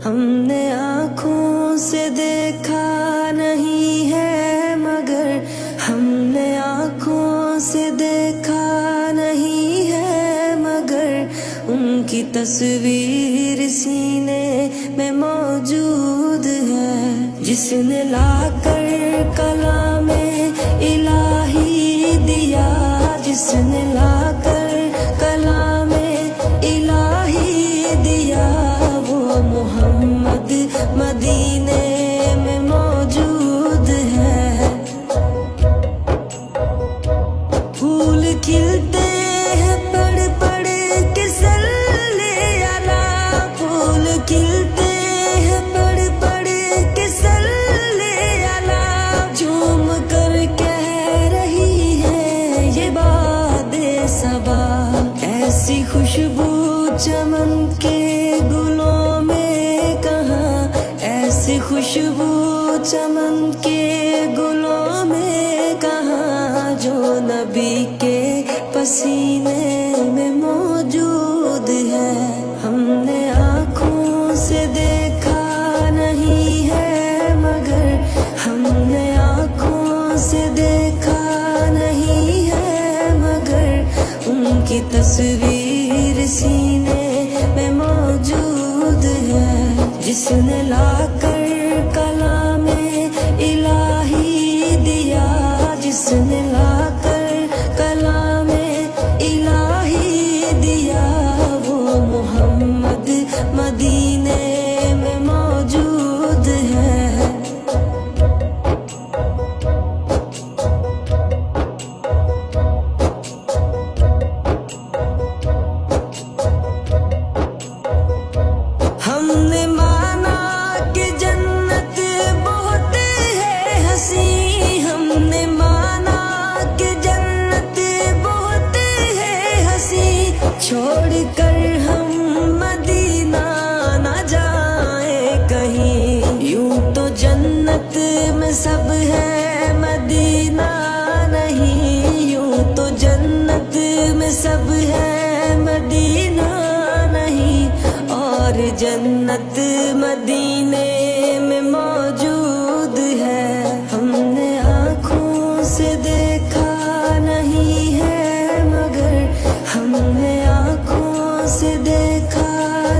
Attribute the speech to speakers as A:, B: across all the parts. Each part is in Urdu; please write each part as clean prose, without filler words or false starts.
A: ہم نے آنکھوں سے دیکھا نہیں ہے مگر ہم نے آنکھوں سے دیکھا نہیں ہے مگر ان کی تصویر سینے میں موجود ہے، جس نے لا کر کلام الہی دیا، جس نے لا کر کلام الہی دیا، وہ محمد مدینے میں موجود ہے۔ پھول کھلتے ہیں پڑھ پڑھ کے صلی علی، پھول کھلتے ہیں پڑھ پڑھ کے صلی علی، جھوم کر کہہ رہی ہے یہ باد صبا، ایسی خوشبو چمن کے گلوں میں کہاں، ایسی خوشبو چمن کے گلوں میں کہاں، جو نبی کے پسینے میں موجود ہے۔ ہم نے آنکھوں سے دیکھا نہیں ہے مگر ہم نے آنکھوں سے دیکھا نہیں ہے مگر ان کی تصویر سینے میں موجود ہے، جس نے لا کر کلام الہی دیا، جس نے لا کر کلام الہی دیا، وہ محمد مدینے میں موجود ہے۔ ہم نے مانا کہ جنت بہت ہے حسین، ہم نے مانا کہ جنت بہت ہے حسین، چھوڑ کر ہم مدینہ نہ جائیں کہیں، یوں تو جنت میں سب ہے مدینہ نہیں، یوں تو جنت میں سب ہے مدینہ نہیں، اور جنت مدینے میں موجود ہے۔ ہم نے آنکھوں سے دیکھا نہیں ہے مگر ہم نے آنکھوں سے دیکھا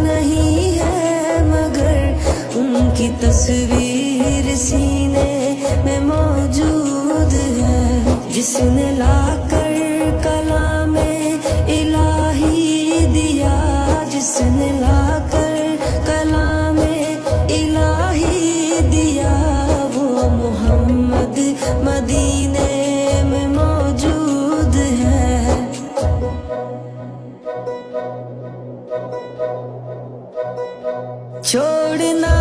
A: نہیں ہے مگر ان کی تصویر سینے میں موجود ہے، جس نے لا کر کلام الہی دیا، جس نے لا کر کلام الہی دیا، وہ محمد مدینے میں موجود ہے۔ چھوڑنا